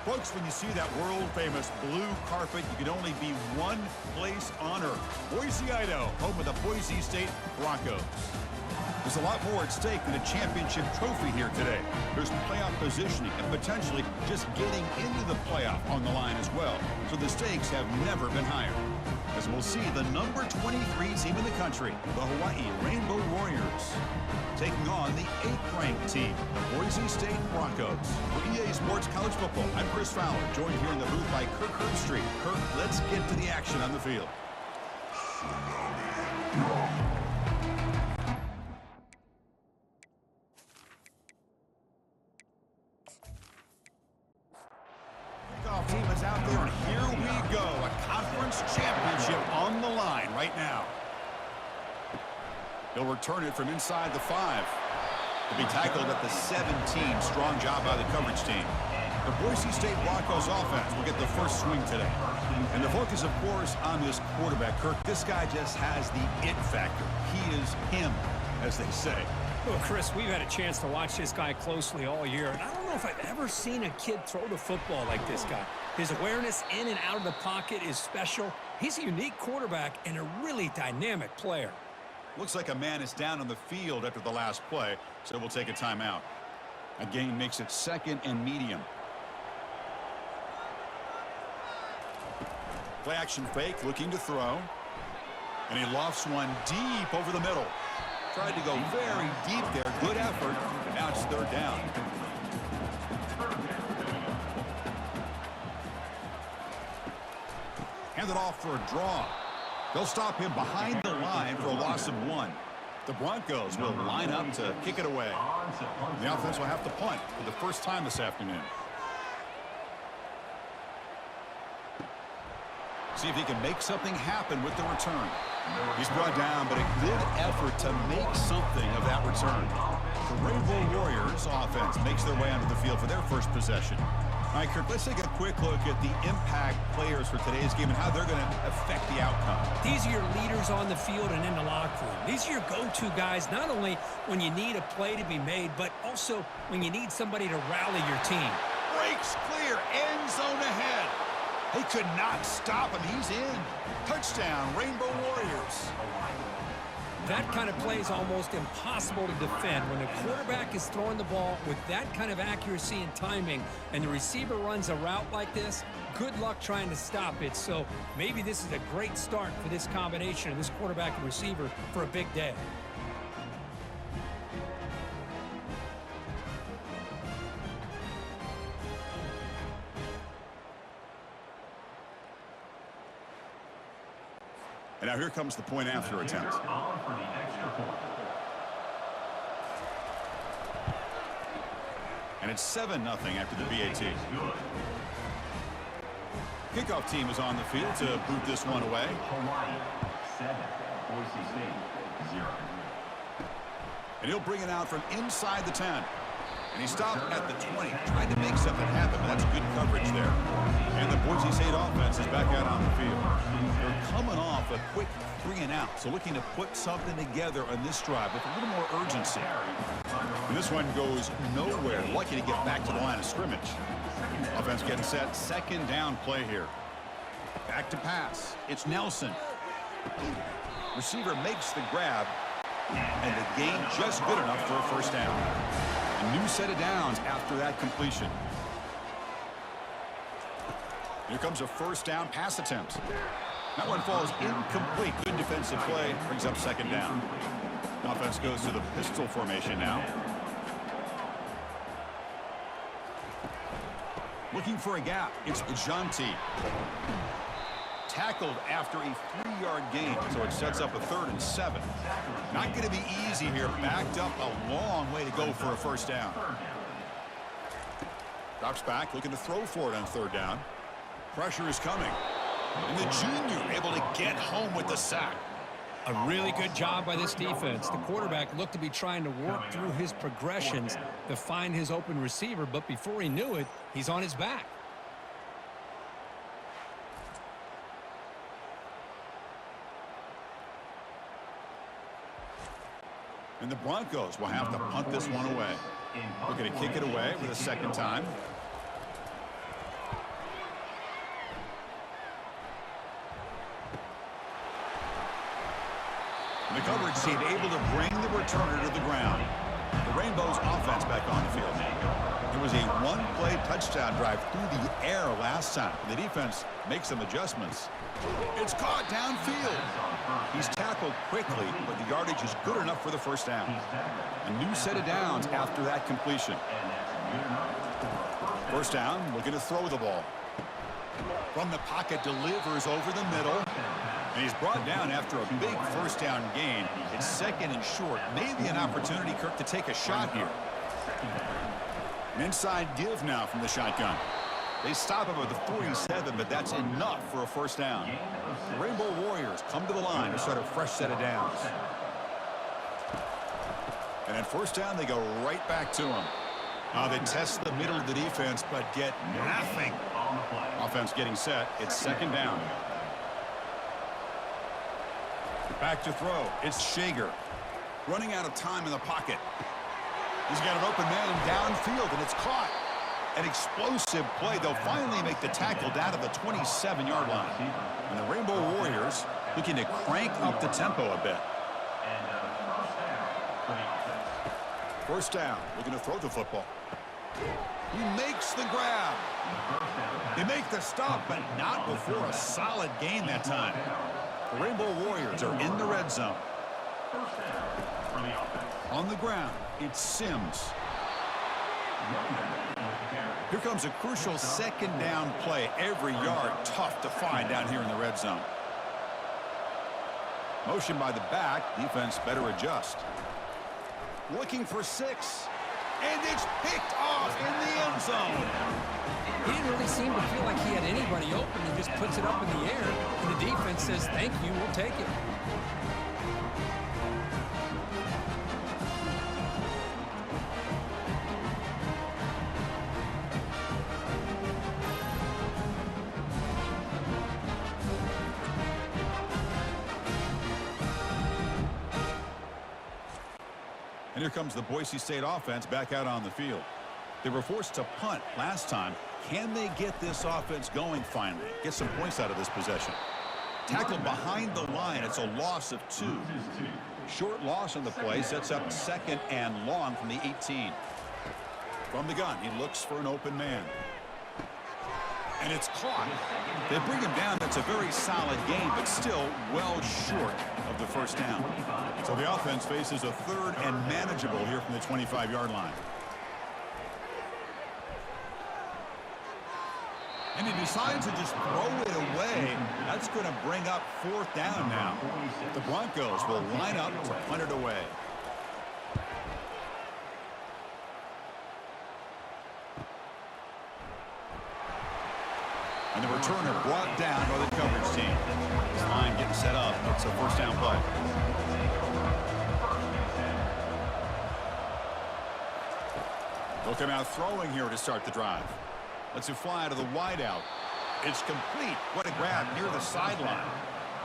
Folks, when you see that world-famous blue carpet, you can only be one place on earth. Boise, Idaho, home of the Boise State Broncos. There's a lot more at stake than a championship trophy here today. There's playoff positioning and potentially just getting into the playoff on the line as well. So the stakes have never been higher. As we'll see, the number 23 team in the country, the Hawaii Rainbow Warriors, taking on the 8th-ranked team, the Boise State Broncos. For EA Sports College Football, I'm Chris Fowler, joined here in the booth by Kirk Herbstreit. Kirk, let's get to the action on the field. Kickoff team is out there, and here we go. A conference championship on the line right now. He'll return it from inside the 5. To be tackled at the 17. Strong job by the coverage team. The Boise State Broncos offense will get the first swing today. And the focus, of course, on this quarterback, Kirk. This guy just has the it factor. He is him, as they say. Well, Chris, we've had a chance to watch this guy closely all year, and I don't know if I've ever seen a kid throw the football like this guy. His awareness in and out of the pocket is special. He's a unique quarterback and a really dynamic player. Looks like a man is down on the field after the last play, so we'll take a timeout. A gain makes it 2nd and medium. Play action fake, looking to throw. And he lofts one deep over the middle. Tried to go very deep there. Good effort. Now it's 3rd down. Hand it off for a draw. They'll stop him behind the line for a loss of 1. The Broncos will line up to kick it away. The offense will have to punt for the first time this afternoon. See if he can make something happen with the return. He's brought down, but a good effort to make something of that return. The Rainbow Warriors offense makes their way onto the field for their first possession. All right, Kirk, let's take a quick look at the impact players for today's game and how they're going to affect the outcome. These are your leaders on the field and in the locker room. These are your go-to guys, not only when you need a play to be made, but also when you need somebody to rally your team. Breaks clear, end zone ahead. They could not stop him. He's in. Touchdown, Rainbow Warriors. That kind of play is almost impossible to defend. When the quarterback is throwing the ball with that kind of accuracy and timing, and the receiver runs a route like this, good luck trying to stop it. So maybe this is a great start for this combination of this quarterback and receiver for a big day. And now here comes the point after attempt. And it's 7-0 after the BAT. Kickoff team is on the field to boot this one away. And he'll bring it out from inside the 10. And he stopped at the 20. Tried to make something happen, but that's good coverage there. And the Boise State offense is back out on the field. They're coming off a quick 3-and-out, so looking to put something together on this drive with a little more urgency. And this one goes nowhere. Lucky to get back to the line of scrimmage. Offense getting set. 2nd down play here. Back to pass. It's Nelson. Receiver makes the grab. And the gain just good enough for a first down. A new set of downs after that completion. Here comes a first down pass attempt. That one falls incomplete. Good defensive play. Brings up 2nd down. Offense goes to the pistol formation now. Looking for a gap. It's Janti. Tackled after a 3-yard gain, so it sets up a 3rd and 7. Not going to be easy here. Backed up a long way to go for a first down. Drops back, looking to throw for it on 3rd down. Pressure is coming. And the junior able to get home with the sack. A really good job by this defense. The quarterback looked to be trying to work through his progressions to find his open receiver, but before he knew it, he's on his back. And the Broncos will have to punt this one away. Looking to kick it away for the 2nd time. The coverage team able to bring the returner to the ground. The Rainbows offense back on the field. It was a one-play touchdown drive through the air last time. The defense makes some adjustments. It's caught downfield. He's tackled quickly, but the yardage is good enough for the first down. A new set of downs after that completion. First down, looking to throw the ball. From the pocket, delivers over the middle. And he's brought down after a big first down gain. It's second and short. Maybe an opportunity, Kirk, to take a shot here. An inside give now from the shotgun. They stop him at the 47, but that's enough for a first down. The Rainbow Warriors come to the line to start a fresh set of downs. And at first down, they go right back to him. They test the middle of the defense, but get nothing. Offense getting set. It's second down. Back to throw. It's Shager. Running out of time in the pocket. He's got an open man downfield, and it's caught. An explosive play. They'll finally make the tackle down to the 27-yard line. And the Rainbow Warriors looking to crank up the tempo a bit. First down, looking to throw the football. He makes the grab. They make the stop, but not before a solid gain that time. The Rainbow Warriors are in the red zone. On the ground, it's Sims. Here comes a crucial second down play. Every yard tough to find down here in the red zone. Motion by the back. Defense better adjust. Looking for 6. And it's picked off in the end zone. He didn't really seem to feel like he had anybody open. He just puts it up in the air, and the defense says, thank you, we'll take it. And here comes the Boise State offense back out on the field. They were forced to punt last time. Can they get this offense going finally? Get some points out of this possession. Tackled behind the line. It's a loss of 2. Short loss on the play sets up second and long from the 18. From the gun, he looks for an open man. And it's caught. They bring him down. That's a very solid game, but still well short of the first down. So the offense faces a third and manageable here from the 25-yard line. And he decides to just throw it away. That's going to bring up fourth down now. The Broncos will line up to punt it away. And the returner brought down by the coverage team. This line getting set up. It's a first down play. They'll come out throwing here to start the drive. Lets it fly to the wideout. It's complete. What a grab near the sideline.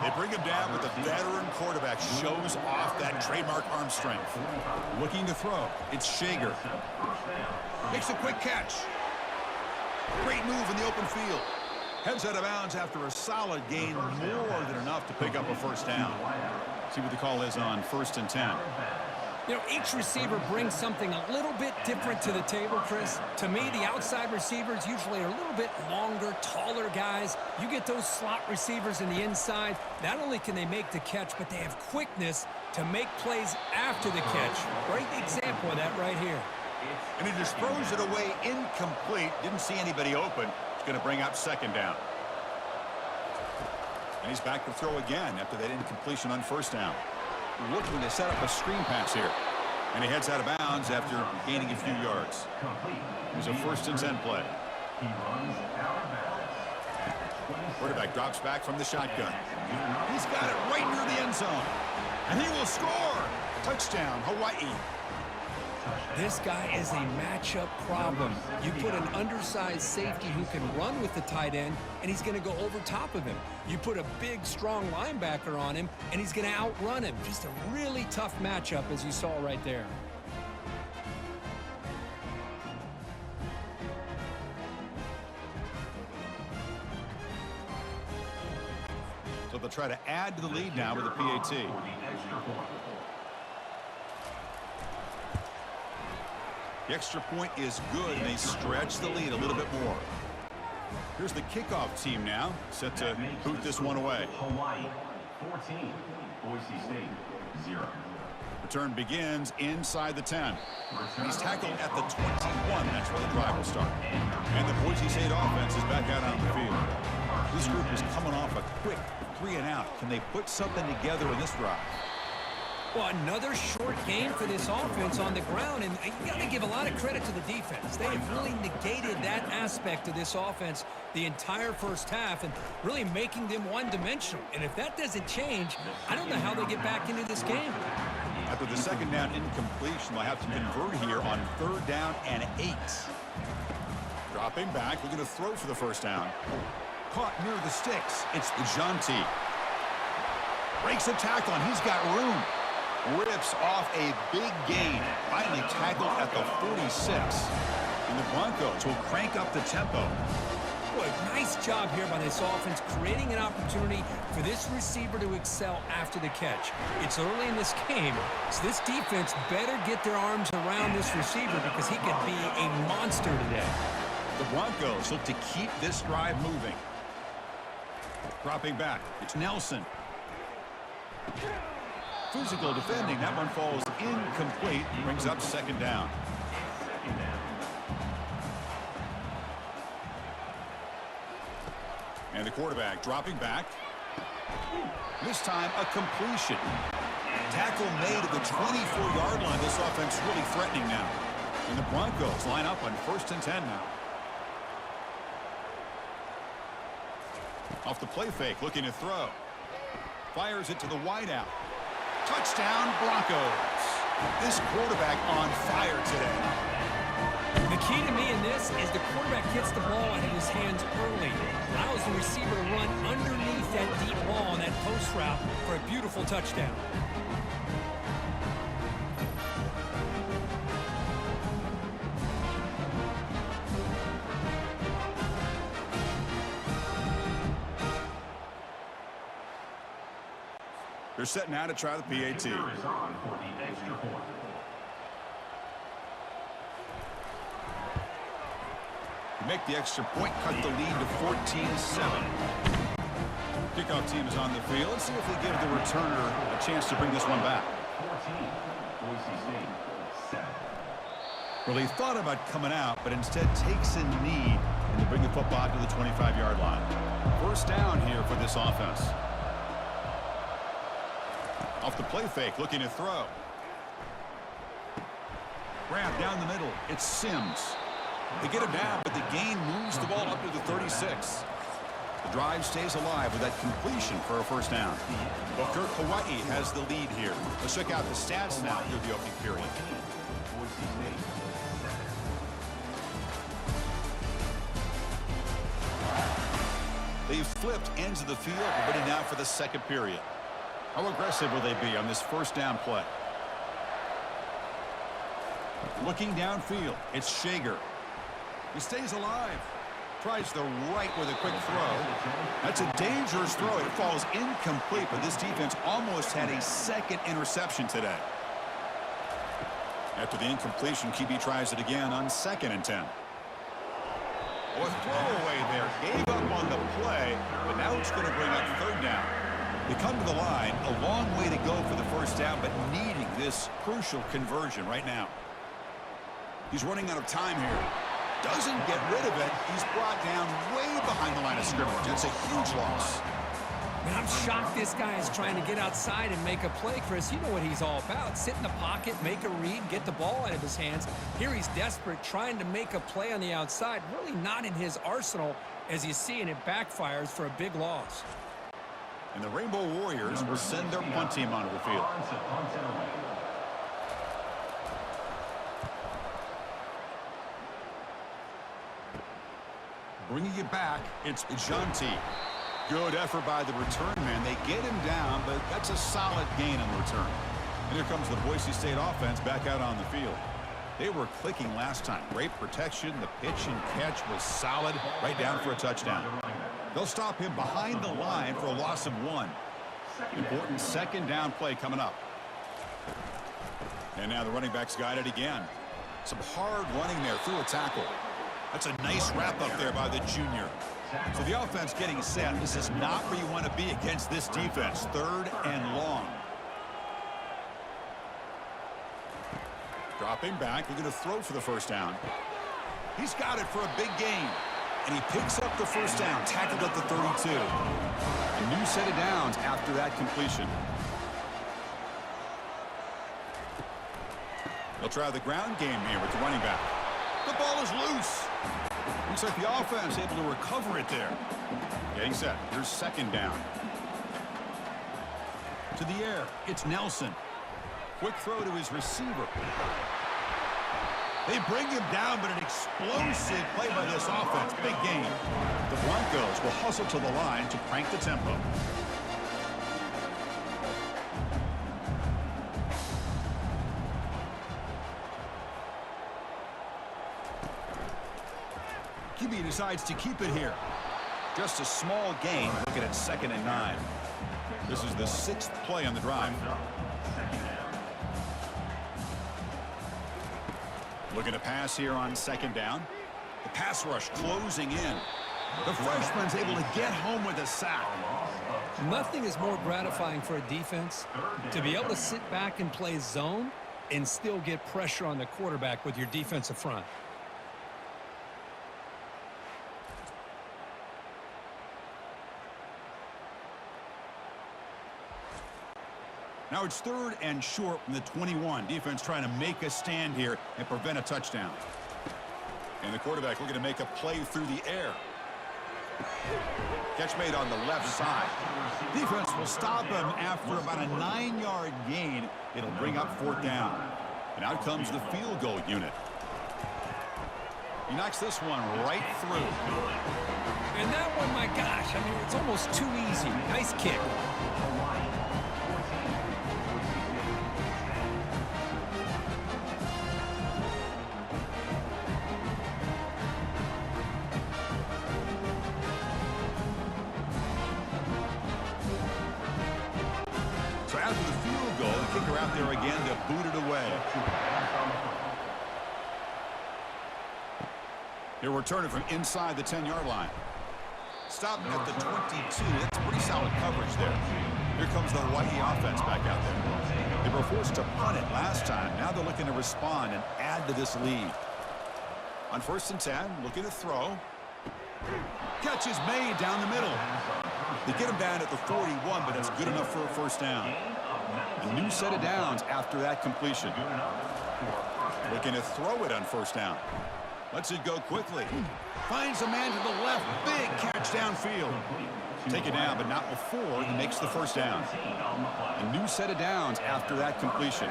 They bring him down, but the veteran quarterback shows off that trademark arm strength. Looking to throw. It's Shager. Makes a quick catch. Great move in the open field. Heads out of bounds after a solid gain, more than enough to pick up a first down. See what the call is on 1st and 10. You know, each receiver brings something a little bit different to the table, Chris. To me, the outside receivers usually are a little bit longer, taller guys. You get those slot receivers in the inside, not only can they make the catch, but they have quickness to make plays after the catch. Great example of that right here. And he just throws it away incomplete. Didn't see anybody open. It's going to bring up second down. And he's back to throw again after that incompletion on first down. Looking to set up a screen pass here. And he heads out of bounds after gaining a few yards. It was a 1st and 10 play. Quarterback drops back from the shotgun. He's got it right near the end zone. And he will score. Touchdown, Hawaii. This guy is a matchup problem. You put an undersized safety who can run with the tight end, and he's going to go over top of him. You put a big, strong linebacker on him, and he's going to outrun him. Just a really tough matchup, as you saw right there. So they'll try to add to the lead now with a PAT. The extra point is good, and they stretch the lead a little bit more. Here's the kickoff team now, set to boot this one away. Hawaii, 14. Boise State, 0. Return begins inside the 10. He's tackled at the 21. That's where the drive will start. And the Boise State offense is back out on the field. This group is coming off a quick 3-and-out. Can they put something together in this drive? Well, another short game for this offense on the ground, and you got to give a lot of credit to the defense. They have really negated that aspect of this offense the entire first half and really making them one-dimensional. And if that doesn't change, I don't know how they get back into this game. After the second down incompletion, they'll have to convert here on 3rd down and 8. Dropping back, looking to throw for the first down. Caught near the sticks. It's the Jonty. Breaks a tackle, and he's got room. Rips off a big gain. Finally tackled at the 46. And the Broncos will crank up the tempo. Boy, nice job here by this offense, creating an opportunity for this receiver to excel after the catch. It's early in this game, so this defense better get their arms around this receiver because he could be a monster today. The Broncos look to keep this drive moving. Dropping back, it's Nelson. Physical defending, that one falls incomplete, brings up 2nd down. And the quarterback dropping back. This time a completion. Tackle made at the 24-yard line. This offense really threatening now. And the Broncos line up on 1st and 10 now. Off the play fake, looking to throw. Fires it to the wideout. Touchdown, Broncos. This quarterback on fire today. The key to me in this is the quarterback gets the ball out of his hands early, allows the receiver to run underneath that deep ball on that post route for a beautiful touchdown. They're setting out to try the PAT. Make the extra point, cut the lead to 14-7. Kickoff team is on the field. Let's see if they give the returner a chance to bring this one back. 14, Boise State, 7. Well, he thought about coming out, but instead takes a knee and to bring the football to the 25-yard line. 1st down here for this offense. Off the play fake, looking to throw. Grab down the middle. It's Sims. They get him down, but the gain moves the ball up to the 36. The drive stays alive with that completion for a 1st down. Booker, Hawaii has the lead here. Let's check out the stats now through the opening period. They've flipped ends of the field, ready now for the 2nd period. How aggressive will they be on this 1st down play? Looking downfield, it's Shager. He stays alive. Tries the right with a quick throw. That's a dangerous throw. It falls incomplete, but this defense almost had a 2nd interception today. After the incompletion, QB tries it again on 2nd and 10. Oh, a throwaway there. Gave up on the play, but now it's going to bring up 3rd down. They come to the line, a long way to go for the 1st down, but needing this crucial conversion right now. He's running out of time here. Doesn't get rid of it. He's brought down way behind the line of scrimmage. It's a huge loss. Man, I'm shocked this guy is trying to get outside and make a play, Chris. You know what he's all about. Sit in the pocket, make a read, get the ball out of his hands. Here he's desperate, trying to make a play on the outside. Really not in his arsenal, as you see, and it backfires for a big loss. And the Rainbow Warriors will send their punt team onto the field. Bringing it back, it's Jonty. Good effort by the return man. They get him down, but that's a solid gain on the return. And here comes the Boise State offense back out on the field. They were clicking last time. Great protection. The pitch and catch was solid. Right down for a touchdown. They'll stop him behind the line for a loss of 1. Important second down play coming up. And now the running back's got it again. Some hard running there through a tackle. That's a nice wrap up there by the junior. So the offense getting set. This is not where you want to be against this defense. 3rd and long. Dropping back, looking to throw for the first down. He's got it for a big gain. And he picks up the first down, tackled at the 32. A new set of downs after that completion. They'll try the ground game here with the running back. The ball is loose. Looks like the offense able to recover it there. Getting set. Here's second down. To the air. It's Nelson. Quick throw to his receiver. They bring him down, but an explosive play by this offense. Big game. The Broncos will hustle to the line to crank the tempo. QB decides to keep it here. Just a small gain. Looking at 2nd and 9. This is the 6th play on the drive. Looking to pass here on 2nd down. The pass rush closing in. The freshman's able to get home with a sack. Nothing is more gratifying for a defense to be able to sit back and play zone and still get pressure on the quarterback with your defensive front. Now it's 3rd and short from the 21. Defense trying to make a stand here and prevent a touchdown. And the quarterback looking to make a play through the air. Catch made on the left side. Defense will stop him after about a 9-yard gain. It'll bring up 4th down. And out comes the field goal unit. He knocks this one right through. And that one, my gosh, I mean, it's almost too easy. Nice kick. After the field goal, the kicker out there again to boot it away. He'll return it from inside the 10-yard line. Stopping at the 22. That's pretty solid coverage there. Here comes the Hawaii offense back out there. They were forced to punt it last time. Now they're looking to respond and add to this lead. On 1st and 10, looking to throw. Catch is made down the middle. They get him down at the 41, but it's good enough for a first down. A new set of downs after that completion. Looking to throw it on 1st down. Lets it go quickly. Finds a man to the left. Big catch downfield. Take it down, but not before he makes the first down. A new set of downs after that completion.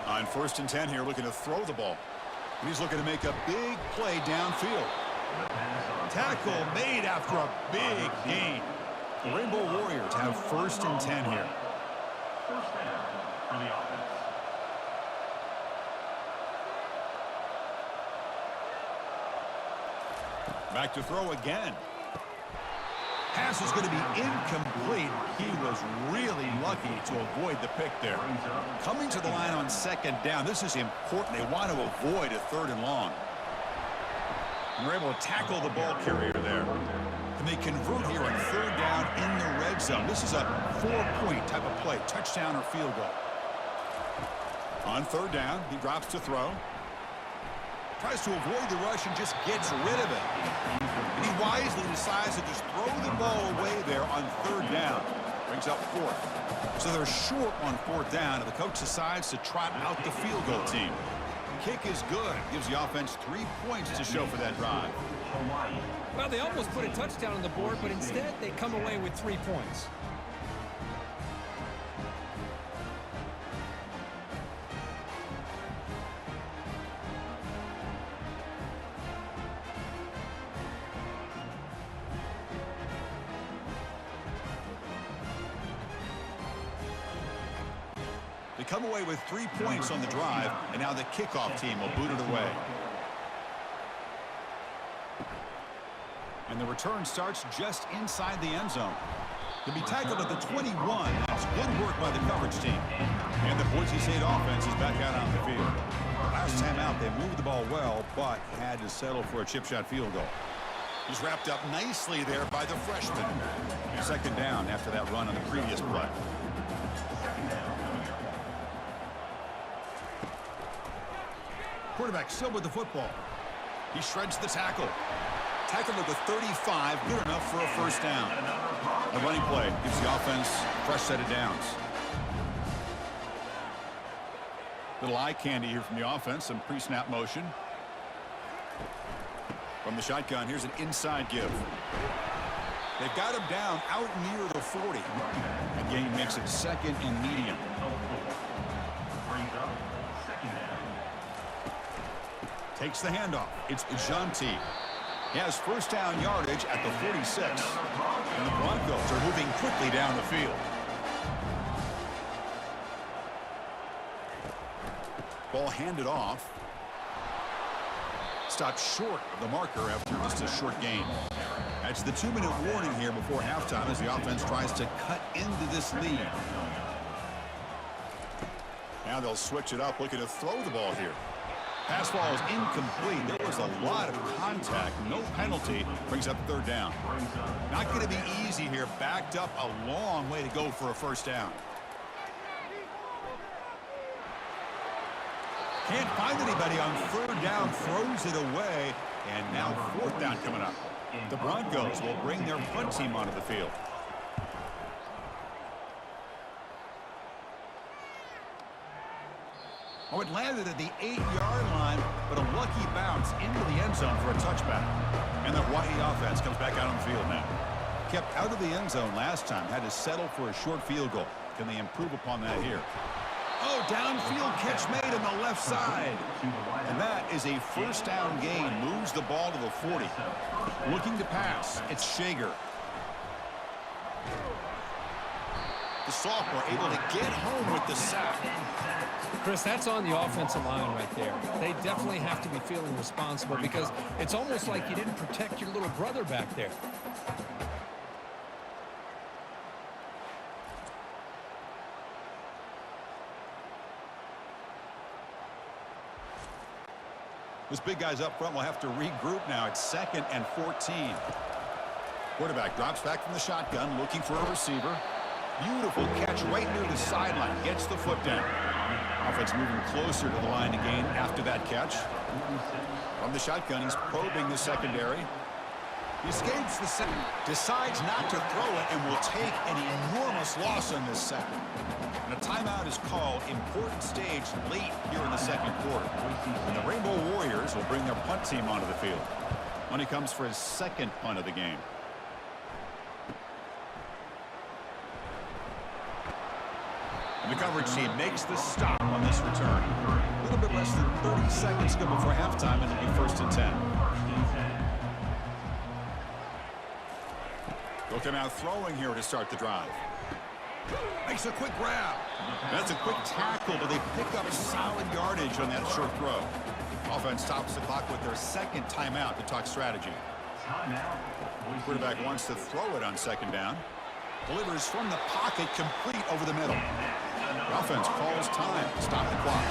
On 1st and 10 here, looking to throw the ball. He's looking to make a big play downfield. Tackle made after a big gain. The Rainbow Warriors have 1st and 10 here. First down for the offense. Back to throw again. Pass is going to be incomplete. He was really lucky to avoid the pick there. Coming to the line on 2nd down. This is important. They want to avoid a 3rd and long. And they're able to tackle the ball carrier there. And they convert here on 3rd down in the red zone. This is a 4-point type of play. Touchdown or field goal. On 3rd down, he drops to throw. Tries to avoid the rush and just gets rid of it. And he wisely decides to just throw the ball away there on 3rd down. Brings up 4th. So they're short on 4th down, and the coach decides to trot out the field goal team. Kick is good. Gives the offense 3 points to show for that drive. Well, they almost put a touchdown on the board, but instead they come away with 3 points. The come away with 3 points on the drive, and now the kickoff team will boot it away. And the return starts just inside the end zone. To be tackled at the 21, that's good work by the coverage team. And the Boise State offense is back out on the field. Last time out, they moved the ball well, but had to settle for a chip shot field goal. He's wrapped up nicely there by the freshman. Second down after that run on the previous play. Quarterback still with the football. He shreds the tackle. Tackled at the 35, good enough for a first down. A running play gives the offense a fresh set of downs. Little eye candy here from the offense, some pre-snap motion. From the shotgun, here's an inside give. They've got him down out near the 40. The game makes it second and medium. Takes the handoff. It's Janti. He has first down yardage at the 46. And the Broncos are moving quickly down the field. Ball handed off. Stopped short of the marker after just a short gain. That's the 2-minute warning here before halftime as the offense tries to cut into this lead. Now they'll switch it up, looking to throw the ball here. Pass ball is incomplete. There was a lot of contact. No penalty. Brings up third down. Not going to be easy here. Backed up a long way to go for a first down. Can't find anybody on third down. Throws it away. And now fourth down coming up. The Broncos will bring their punt team onto the field. Oh, it landed at the 8-yard line, but a lucky bounce into the end zone for a touchback. And the Hawaii offense comes back out on the field now. Kept out of the end zone last time, had to settle for a short field goal. Can they improve upon that here? Oh, downfield catch made on the left side. And that is a first down gain. Moves the ball to the 40. Looking to pass. It's Shager. The sophomore able to get home with the sack. Chris, that's on the offensive line right there. They definitely have to be feeling responsible because it's almost like you didn't protect your little brother back there. This big guy's up front will have to regroup now. It's 2nd and 14. Quarterback drops back from the shotgun, looking for a receiver. Beautiful catch right near the sideline. Gets the foot down. Offense moving closer to the line to gain after that catch. From the shotgun, he's probing the secondary. He escapes the second. Decides not to throw it and will take an enormous loss on this sack. And a timeout is called. Important stage late here in the second quarter. And the Rainbow Warriors will bring their punt team onto the field. When he comes for his second punt of the game. And the coverage team makes the stop on this return. A little bit less than 30 seconds to go before halftime, and it'll be 1st and 10. They'll come out throwing here to start the drive. Makes a quick grab. That's a quick tackle, but they pick up solid yardage on that short throw. Offense stops the clock with their second timeout to talk strategy. Quarterback wants to throw it on second down. Delivers from the pocket, complete over the middle. The offense calls time to stop the clock.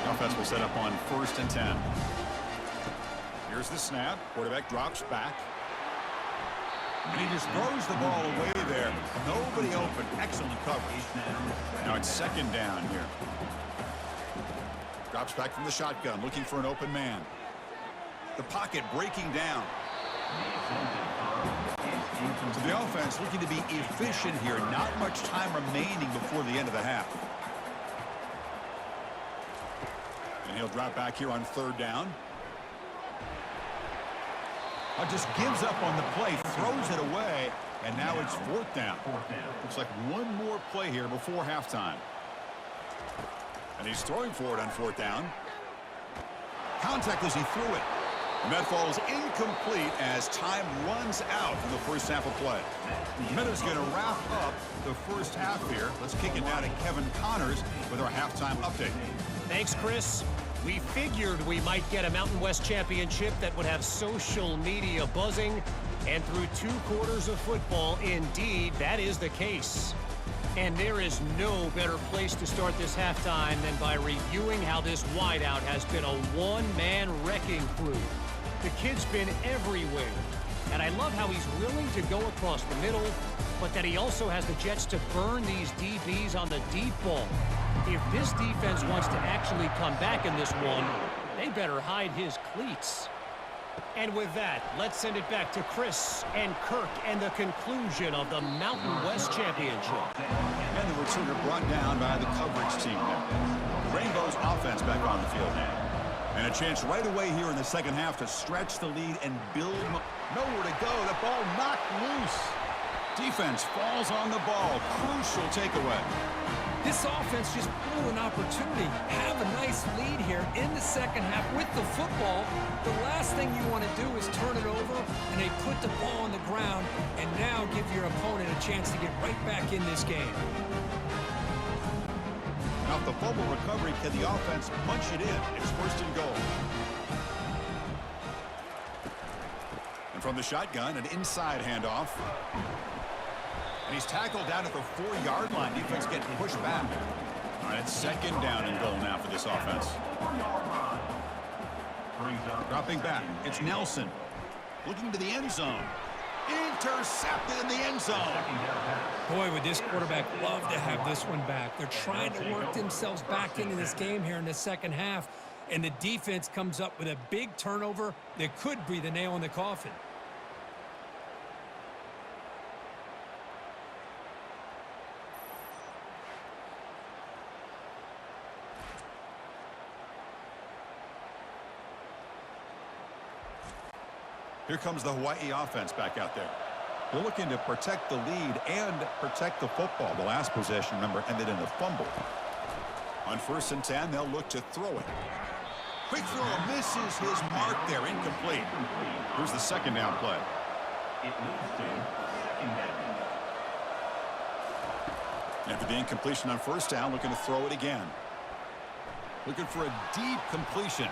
The offense will set up on 1st and 10. Here's the snap. Quarterback drops back. And he just throws the ball away there. Nobody open. Excellent coverage. Now it's 2nd down here. Drops back from the shotgun, looking for an open man. The pocket breaking down. So the offense looking to be efficient here. Not much time remaining before the end of the half. And he'll drop back here on 3rd down. Just gives up on the play, throws it away, and now it's 4th down. Looks like one more play here before halftime. And he's throwing for it on 4th down. Contact as he threw it. And that falls incomplete as time runs out in the first half of play. Miller's going to wrap up the first half here. Let's kick it down to Kevin Connors with our halftime update. Thanks, Chris. We figured we might get a Mountain West championship that would have social media buzzing. And through 2 quarters of football, indeed, that is the case. And there is no better place to start this halftime than by reviewing how this wideout has been a one-man wrecking crew. The kid's been everywhere. And I love how he's willing to go across the middle, but that he also has the jets to burn these DBs on the deep ball. If this defense wants to actually come back in this one, they better hide his cleats. And with that, let's send it back to Chris and Kirk and the conclusion of the Mountain West Championship. And the returner brought down by the coverage team. Rainbow's offense back on the field. And a chance right away here in the second half to stretch the lead and build. Nowhere to go. The ball knocked loose. Defense falls on the ball. Crucial takeaway. This offense just blew an opportunity. Have a nice lead here in the second half with the football. The last thing you want to do is turn it over, and they put the ball on the ground and now give your opponent a chance to get right back in this game. Now, if the fumble recovery, can the offense punch it in? It's first and goal. And from the shotgun, an inside handoff. And he's tackled down at the 4-yard line. Defense getting pushed back. All right, it's second down and goal now for this offense. Dropping back, it's Nelson. Looking to the end zone. Intercepted in the end zone. Boy, would this quarterback love to have this one back. They're trying to work themselves back into this game here in the second half. And the defense comes up with a big turnover that could be the nail in the coffin. Here comes the Hawaii offense back out there. They're looking to protect the lead and protect the football. The last possession, remember, ended in a fumble. On 1st and 10, they'll look to throw it. Quick throw misses his mark there, incomplete. Here's the second down play. After the incompletion on 1st down, looking to throw it again. Looking for a deep completion.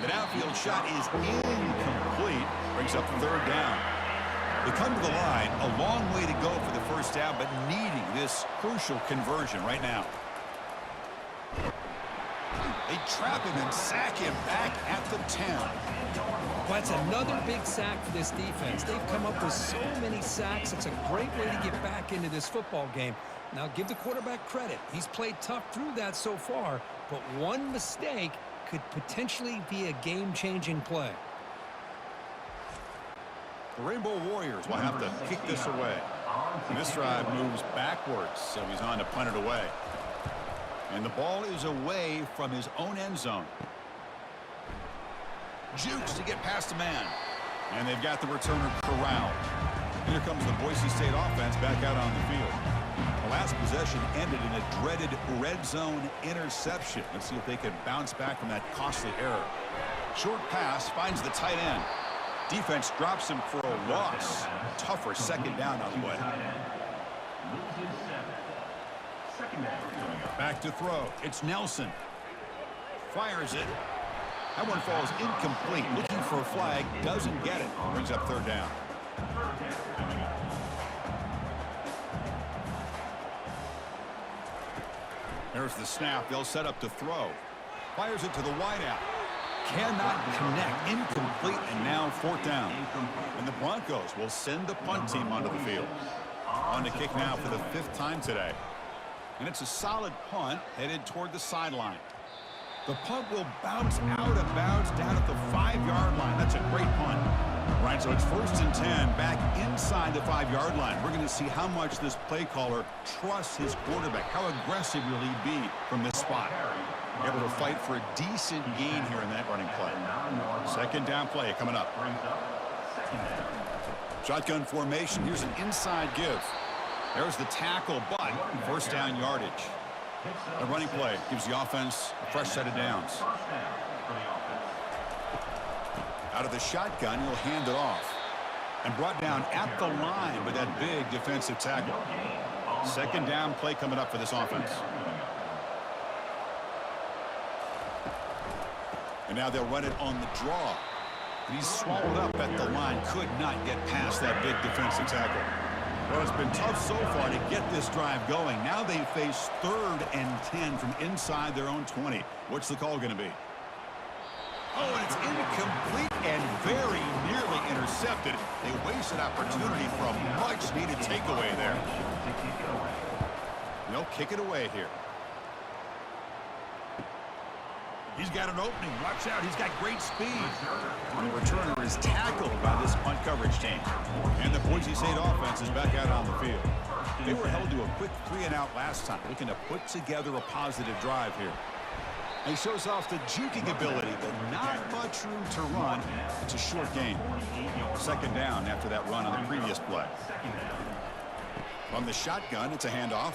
The downfield shot is incomplete. Brings up 3rd down. They come to the line, a long way to go for the 1st down, but needing this crucial conversion right now. They trap him and sack him back at the 10. Well, that's another big sack for this defense. They've come up with so many sacks. It's a great way to get back into this football game. Now, give the quarterback credit. He's played tough through that so far, but one mistake could potentially be a game-changing play. The Rainbow Warriors will have to kick this away. And this drive moves backwards, so he's on to punt it away. And the ball is away from his own end zone. Jukes to get past a man. And they've got the returner corralled. Here comes the Boise State offense back out on the field. The last possession ended in a dreaded red zone interception. Let's see if they can bounce back from that costly error. Short pass finds the tight end. Defense drops him for a loss. Tougher second down on the way. Back to throw. It's Nelson. Fires it. That one falls incomplete. Looking for a flag. Doesn't get it. Brings up 3rd down. There's the snap. They'll set up to throw. Fires it to the wideout. Cannot connect. Incomplete, and now 4th down. And the Broncos will send the punt team onto the field. On to kick now for the 5th time today. And it's a solid punt headed toward the sideline. The punt will bounce out of bounds down at the 5-yard line. That's a great punt. Right, so it's 1st and 10 back inside the 5-yard line. We're going to see how much this play caller trusts his quarterback. How aggressive will he be from this spot? Able to fight for a decent gain here in that running play. Second down play coming up. Shotgun formation. Here's an inside give. There's the tackle, but 1st down yardage. The running play gives the offense a fresh set of downs. Out of the shotgun, he'll hand it off. And brought down at the line with that big defensive tackle. Second down play coming up for this offense. And now they'll run it on the draw. And he's swallowed up at the line. Could not get past that big defensive tackle. Well, it's been tough so far to get this drive going. Now they face 3rd and 10 from inside their own 20. What's the call going to be? Oh, and it's incomplete and very nearly intercepted. They wasted opportunity for a much-needed takeaway there. They'll kick it away here. He's got an opening. Watch out. He's got great speed. And the returner is tackled by this punt coverage team. And the Boise State offense is back out on the field. They were held to a quick 3-and-out last time, looking to put together a positive drive here. He shows off the juking ability, but not much room to run. It's a short game. Second down after that run on the previous play. From the shotgun, it's a handoff.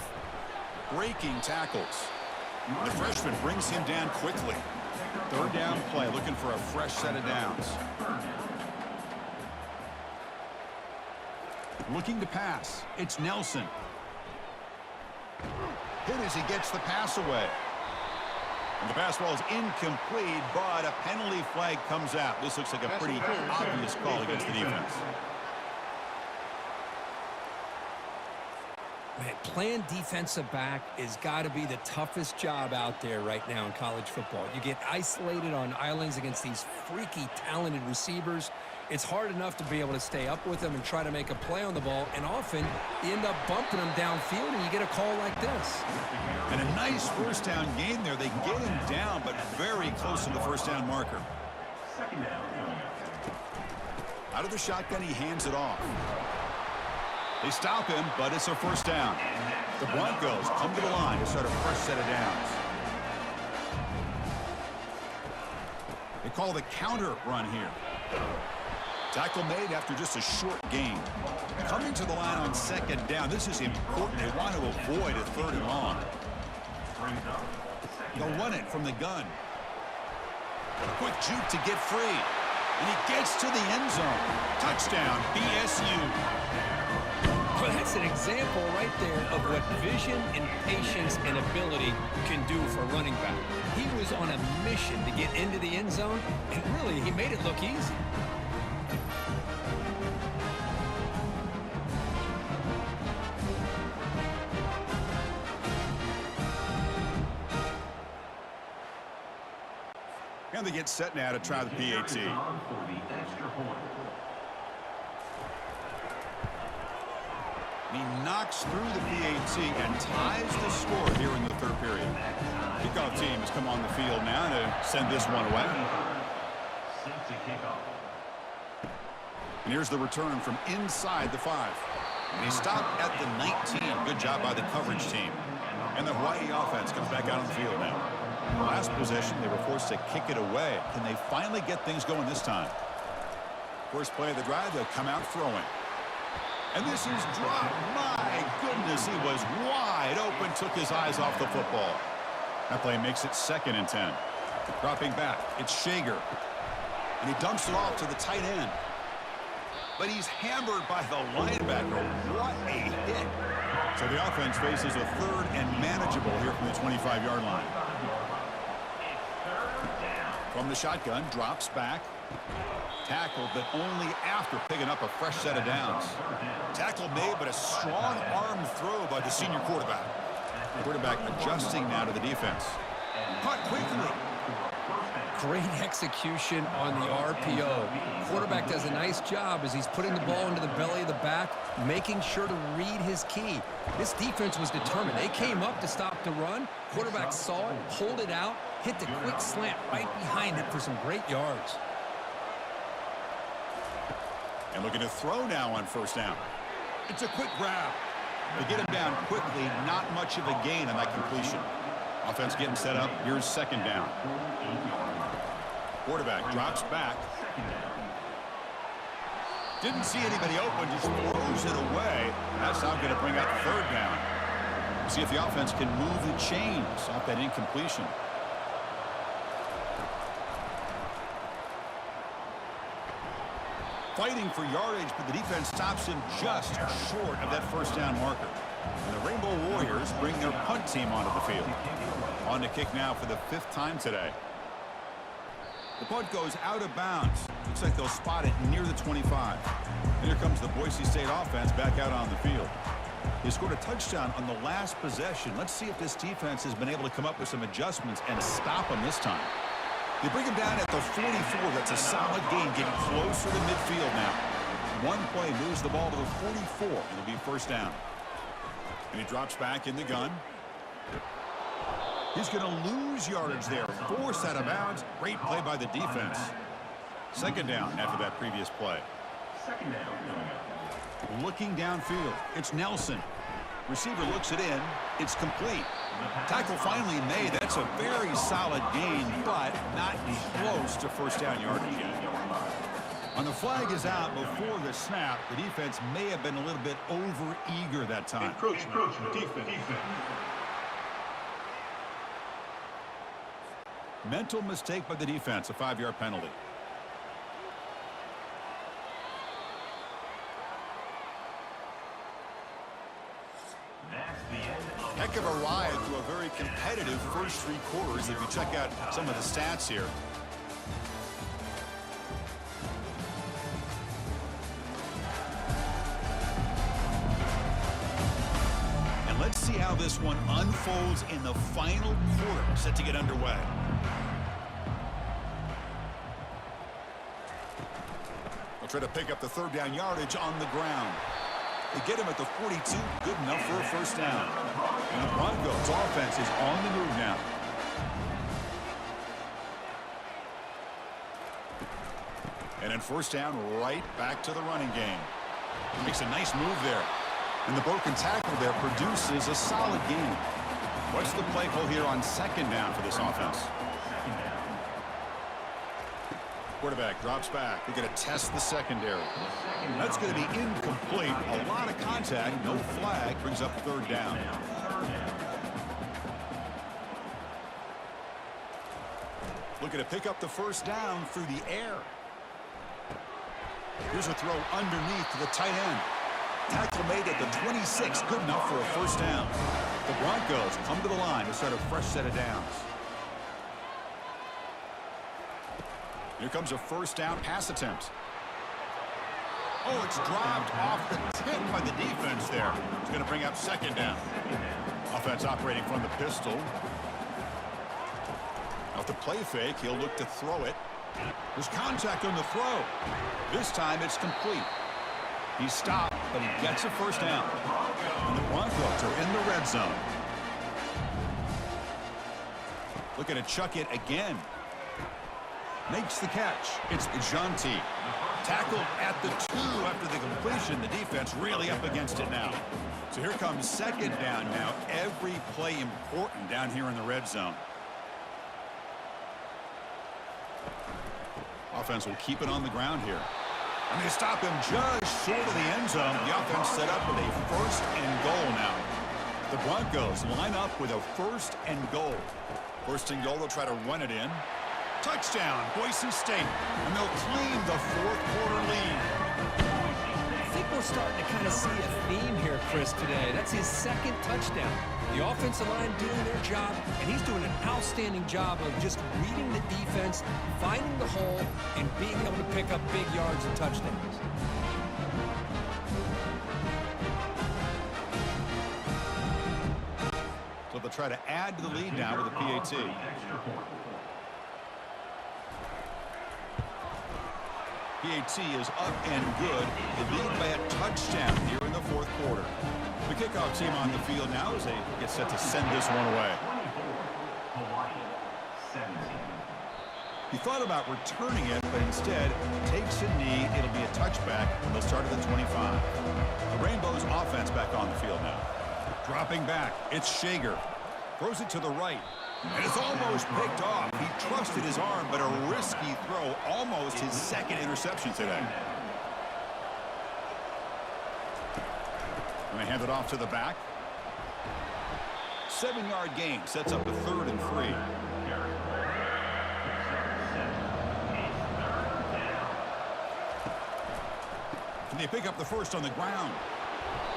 Breaking tackles. The freshman brings him down quickly. Third down play, looking for a fresh set of downs. Looking to pass. It's Nelson. Hit as he gets the pass away. And the pass ball is incomplete, but a penalty flag comes out. This looks like a pretty obvious call against the defense. Man, playing defensive back has got to be the toughest job out there right now in college football. You get isolated on islands against these freaky, talented receivers. It's hard enough to be able to stay up with them and try to make a play on the ball, and often you end up bumping them downfield and you get a call like this. And a nice first down game there. They get him down, but very close to the first down marker. Out of the shotgun, he hands it off. They stop him, but it's a first down. The Broncos come to the line to start a fresh set of downs. They call the counter run here. Tackle made after just a short gain. Coming to the line on second down. This is important. They want to avoid a 3rd and long. They'll run it from the gun. A quick juke to get free. And he gets to the end zone. Touchdown, BSU. Well, that's an example right there of what vision and patience and ability can do for a running back. He was on a mission to get into the end zone, and really, he made it look easy. And they get set now to try the PAT. He knocks through the PAT and ties the score here in the 3rd period. Kickoff team has come on the field now to send this one away. And here's the return from inside the 5. And he stopped at the 19. Good job by the coverage team. And the Hawaii offense comes back out on the field now. Last possession, they were forced to kick it away. Can they finally get things going this time? First play of the drive, they'll come out throwing. And this is dropped. My goodness, he was wide open, took his eyes off the football. That play makes it 2nd and 10. Dropping back, it's Shager. And he dumps it off to the tight end. But he's hammered by the linebacker. What a hit. So the offense faces a 3rd and manageable here from the 25-yard line. From the shotgun, drops back. Tackled, but only after picking up a fresh set of downs. Tackle made, but a strong arm throw by the senior quarterback. Quarterback adjusting now to the defense. Caught quickly. Great execution on the RPO. Quarterback does a nice job as he's putting the ball into the belly of the back, making sure to read his key. This defense was determined. They came up to stop the run. Quarterback saw it, pulled it out, hit the quick slant right behind it for some great yards. And looking to throw now on first down. It's a quick grab. They get him down quickly, not much of a gain on that completion. Offense getting set up. Here's second down. Quarterback drops back. Didn't see anybody open, just throws it away. That's now going to bring up third down. See if the offense can move the chains off that incompletion. Fighting for yardage, but the defense stops him just short of that first down marker. And the Rainbow Warriors bring their punt team onto the field. On to kick now for the 5th time today. The punt goes out of bounds. Looks like they'll spot it near the 25. And here comes the Boise State offense back out on the field. They scored a touchdown on the last possession. Let's see if this defense has been able to come up with some adjustments and stop them this time. They bring him down at the 44. That's a solid gain, getting closer to midfield now. One play moves the ball to the 44. It'll be first down. And he drops back in the gun. He's going to lose yardage there. Forced out of bounds. Great play by the defense. Second down after that previous play. Second down. Looking downfield. It's Nelson. Receiver looks it in. It's complete. Tackle finally made. That's a very solid gain, but not close to first down yardage yet. On the flag is out before the snap. The defense may have been a little bit over-eager that time. Encroachment. Defense. Mental mistake by the defense, a 5-yard penalty. Heck of a ride through a very competitive first 3 quarters if you check out some of the stats here. And let's see how this one unfolds in the final quarter, set to get underway. They'll try to pick up the 3rd down yardage on the ground. They get him at the 42, good enough for a first down. And the Broncos offense is on the move now. And then first down, right back to the running game. Makes a nice move there. And the broken tackle there produces a solid gain. What's the play call here on second down for this offense? Quarterback drops back. They're going to test the secondary. That's going to be incomplete. A lot of contact. No flag. Brings up 3rd down. Looking to pick up the first down through the air. Here's a throw underneath to the tight end. Tackle made at the 26. Good enough for a first down. The Broncos come to the line to start a fresh set of downs. Here comes a first down pass attempt. Oh, it's dropped off the tip by the defense there. It's going to bring up second down. Offense operating from the pistol. Off the play fake, he'll look to throw it. There's contact on the throw. This time it's complete. He stopped, but he gets a first down. And the Broncos are in the red zone. Looking to chuck it again. Makes the catch. It's Janti. Tackled at the 2 after the completion. The defense really up against it now. So here comes second down now. Every play important down here in the red zone. Offense will keep it on the ground here. And they stop him just short of the end zone. The offense set up with a 1st and goal now. The Broncos line up with a 1st and goal. 1st and goal, they'll try to run it in. Touchdown, Boise State. And they'll claim the 4th quarter lead. I think we're starting to kind of see a theme here, Chris, today. That's his 2nd touchdown. The offensive line doing their job, and he's doing an outstanding job of just reading the defense, finding the hole, and being able to pick up big yards and touchdowns. So they'll try to add to the lead now with a PAT. PAT is up and good. They lead by a touchdown here in the 4th quarter. The kickoff team on the field now as they get set to send this one away. He thought about returning it, but instead takes a knee. It'll be a touchback, and they'll start at the 25. The Rainbows offense back on the field now. Dropping back, it's Shager. Throws it to the right. And it's almost picked off. He trusted his arm, but a risky throw. Almost his 2nd interception today. And they hand it off to the back. 7-yard gain sets up the 3rd and 3. And they pick up the first on the ground.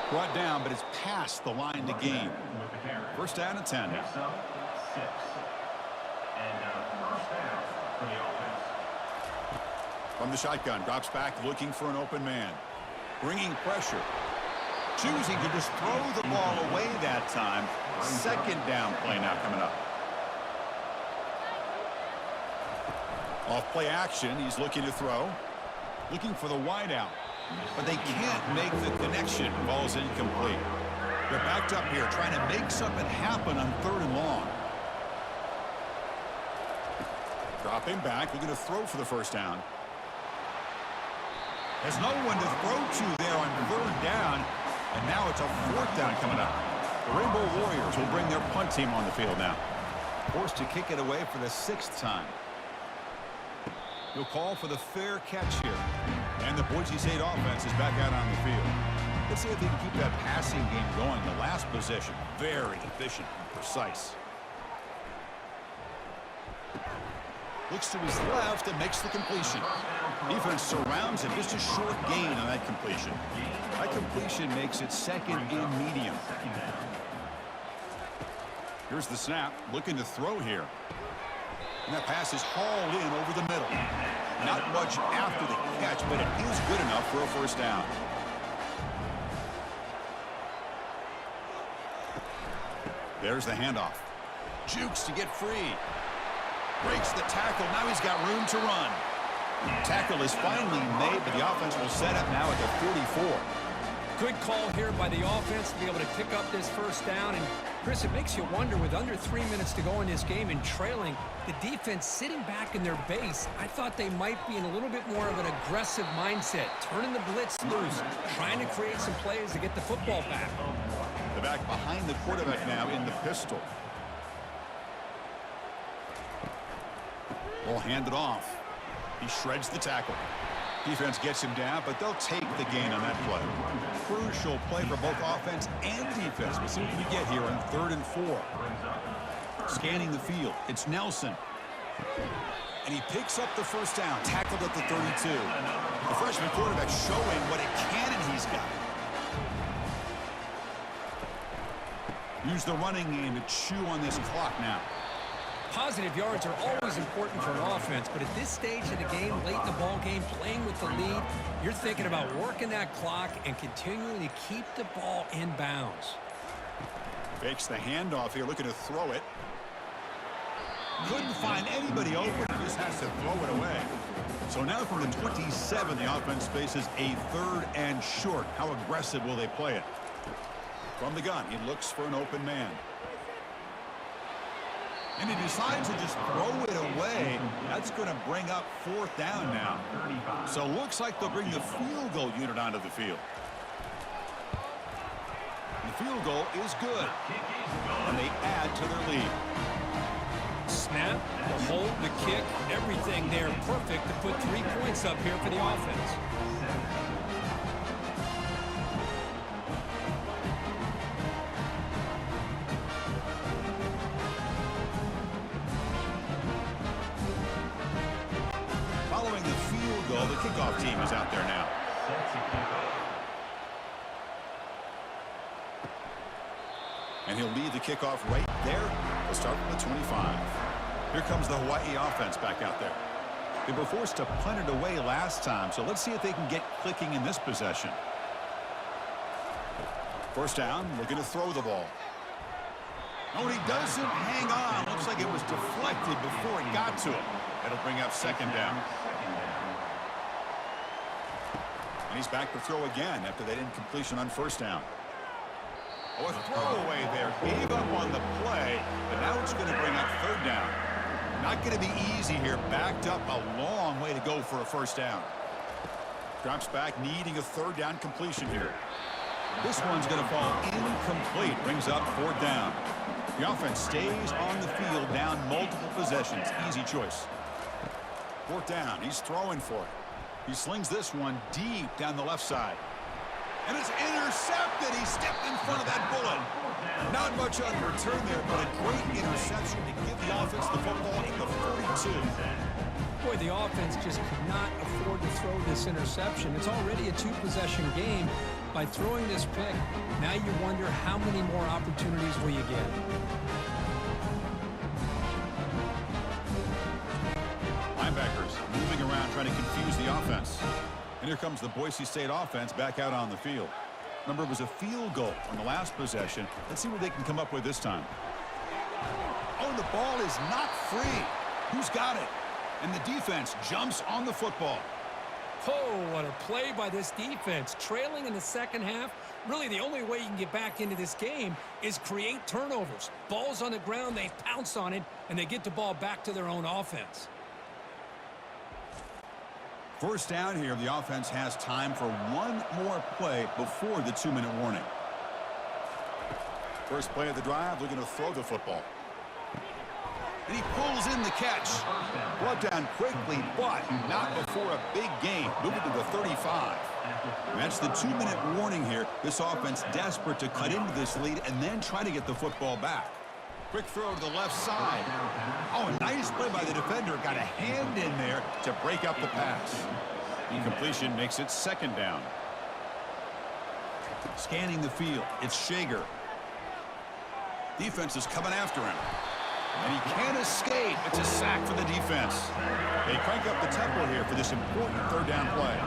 Brought down, but it's past the line to gain. First down and 10. Next up, 6. And first down for the offense. From the shotgun, drops back looking for an open man. Bringing pressure. Choosing to just throw the ball away that time. Second down play now coming up. Off play action, he's looking to throw. Looking for the wideout. But they can't make the connection. Ball's incomplete. They're backed up here trying to make something happen on 3rd and long. Dropping back, looking to throw for the first down. There's no one to throw to there on 3rd down. And now it's a 4th down coming up. The Rainbow Warriors will bring their punt team on the field now. Forced to kick it away for the 6th time. He'll call for the fair catch here. And the Boise State offense is back out on the field. Let's see if they can keep that passing game going. The last possession, very efficient and precise. Looks to his left and makes the completion. Defense surrounds him. Just a short gain on that completion. That completion makes it 2nd and medium. Here's the snap. Looking to throw here. And that pass is hauled in over the middle. Not much after the catch, but it is good enough for a first down. There's the handoff. Jukes to get free. Breaks the tackle. Now he's got room to run. Tackle is finally made, but the offense will set up now at the 44. Good call here by the offense to be able to pick up this first down. And, Chris, it makes you wonder, with under 3 minutes to go in this game and trailing, the defense sitting back in their base, I thought they might be in a little bit more of an aggressive mindset, turning the blitz loose, trying to create some plays to get the football back. The back behind the quarterback now in the pistol. Will hand it off. He shreds the tackle. Defense gets him down, but they'll take the gain on that play. Crucial play for both offense and defense. We'll see what we get here on 3rd and 4. Scanning the field. It's Nelson. And he picks up the first down. Tackled at the 32. The freshman quarterback showing what a cannon he's got. Use the running game to chew on this clock now. Positive yards are always important for an offense, but at this stage of the game, late in the ball game, playing with the lead, you're thinking about working that clock and continuing to keep the ball in bounds. Fakes the handoff here, looking to throw it. Couldn't find anybody open, just has to throw it away. So now from the 27, the offense faces a 3rd and short. How aggressive will they play it? From the gun, he looks for an open man. And he decides to just throw it away. That's going to bring up 4th down now. So looks like they'll bring the field goal unit onto the field. The field goal is good. And they add to their lead. Snap, the hold, the kick, everything there perfect to put 3 points up here for the offense. Following the field goal, the kickoff team is out there now. And he'll lead the kickoff right there. We'll start from the 25. Here comes the Hawaii offense back out there. They were forced to punt it away last time, so let's see if they can get clicking in this possession. First down, looking to throw the ball. Oh, and he doesn't hang on. Looks like it was deflected before it got to him. That'll bring up 2nd down. And he's back to throw again after that incompletion on first down. Oh, a throwaway there. Gave up on the play, but now it's going to bring up 3rd down. Not going to be easy here. Backed up a long way to go for a first down. Drops back, needing a 3rd down completion here. This one's going to fall incomplete. Brings up 4th down. The offense stays on the field, down multiple possessions. Easy choice. 4th down. He's throwing for it. He slings this one deep down the left side. And it's intercepted. He stepped in front of that bullet. Not much on the return there, but a great interception to give the offense the football at the 42. Boy, the offense just could not afford to throw this interception. It's already a two-possession game. By throwing this pick, now you wonder how many more opportunities will you get. Linebackers moving around trying to confuse the offense. And here comes the Boise State offense back out on the field. Remember, it was a field goal on the last possession. Let's see what they can come up with this time. Oh, the ball is not free. Who's got it? And the defense jumps on the football. Oh, what a play by this defense. Trailing in the second half, really the only way you can get back into this game is create turnovers. Ball's on the ground, they pounce on it, and they get the ball back to their own offense. First down here, the offense has time for one more play before the 2-minute warning. First play of the drive, looking to throw the football. And he pulls in the catch. Brought down quickly, but not before a big gain. Moving to the 35. That's the 2-minute warning here. This offense desperate to cut into this lead and then try to get the football back. Quick throw to the left side. Oh, a nice play by the defender. Got a hand in there to break up the pass. Incompletion makes it second down. Scanning the field, it's Shager. Defense is coming after him. And he can't escape. It's a sack for the defense. They crank up the tempo here for this important third down play.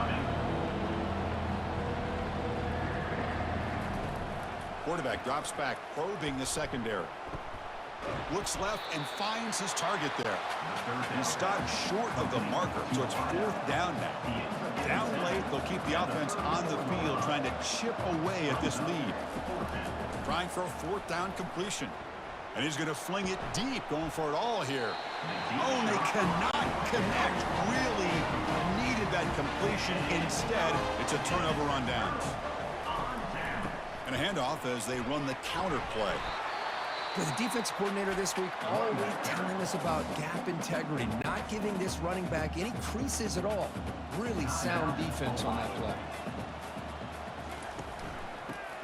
Quarterback drops back, probing the secondary. Looks left and finds his target there. He stopped short of the marker, so it's fourth down now. Down late, they'll keep the offense on the field, trying to chip away at this lead. Trying for a fourth down completion. And he's going to fling it deep, going for it all here. Oh, and they cannot connect. Really needed that completion. Instead, it's a turnover on downs. And a handoff as they run the counter play. For the defense coordinator this week, all week telling us about gap integrity, not giving this running back any creases at all. Really sound defense on that play.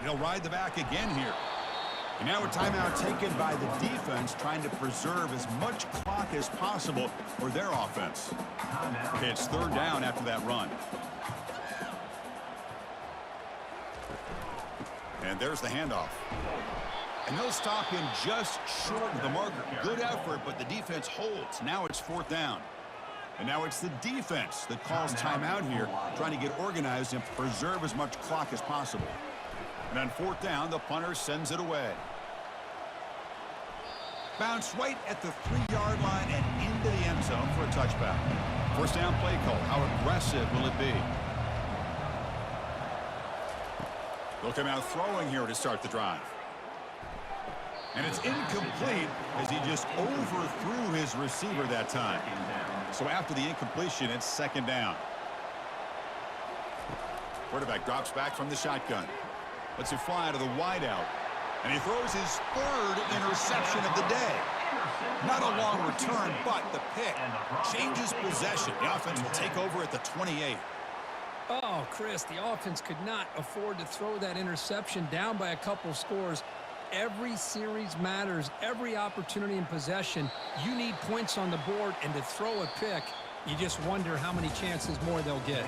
They'll ride the back again here. And now a timeout taken by the defense, trying to preserve as much clock as possible for their offense. Okay, it's third down after that run. And there's the handoff. And they'll stop him just short of the marker. Good effort, but the defense holds. Now it's fourth down. And now it's the defense that calls timeout here, trying to get organized and preserve as much clock as possible. And on fourth down, the punter sends it away. Bounce right at the 3-yard line and into the end zone for a touchback. First down play call. How aggressive will it be? They'll come out throwing here to start the drive. And it's incomplete as he just overthrew his receiver that time. So after the incompletion, it's second down. Quarterback drops back from the shotgun. Lets it fly to the wideout. And he throws his third interception of the day. Not a long return, but the pick changes possession. The offense will take over at the 28. Oh, Chris, the offense could not afford to throw that interception down by a couple scores. Every series matters. Every opportunity in possession, you need points on the board, and to throw a pick, you just wonder how many chances more they'll get.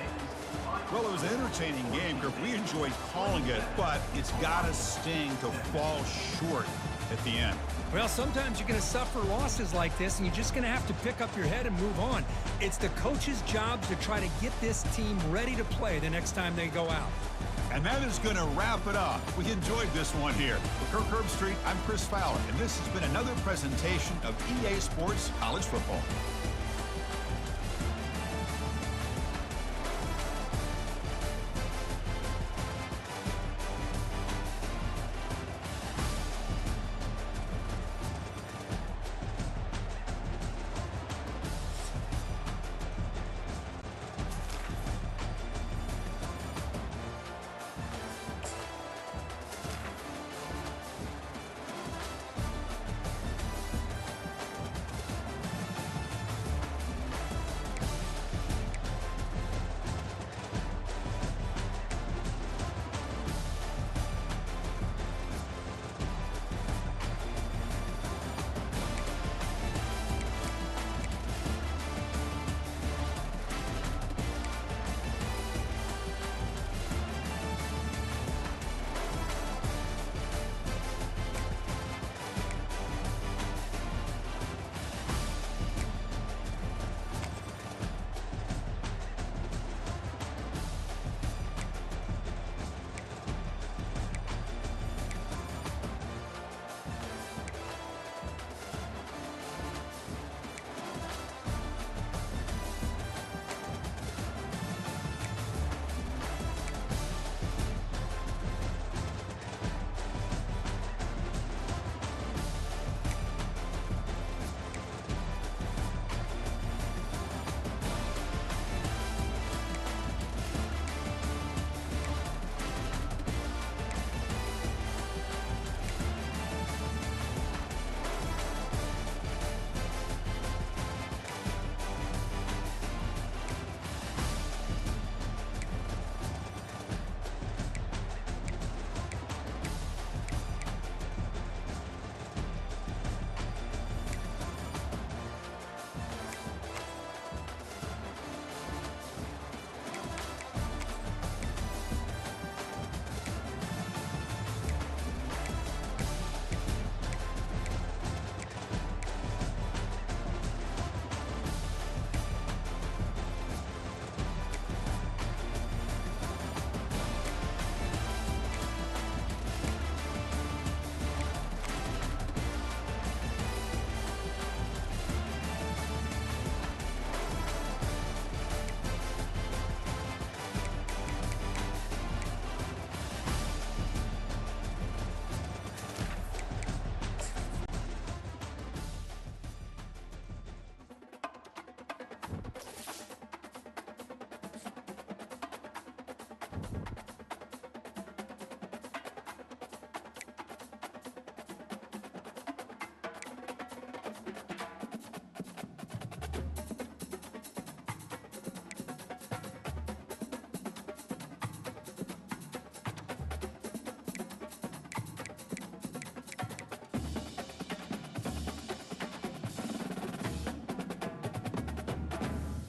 Well, it was an entertaining game, Kirk. We enjoyed calling it, but it's got to sting to fall short at the end. Well, sometimes you're going to suffer losses like this, and you're just going to have to pick up your head and move on. It's the coach's job to try to get this team ready to play the next time they go out. And that is going to wrap it up. We enjoyed this one here. For Kirk Herbstreit, I'm Chris Fowler, and this has been another presentation of EA Sports College Football.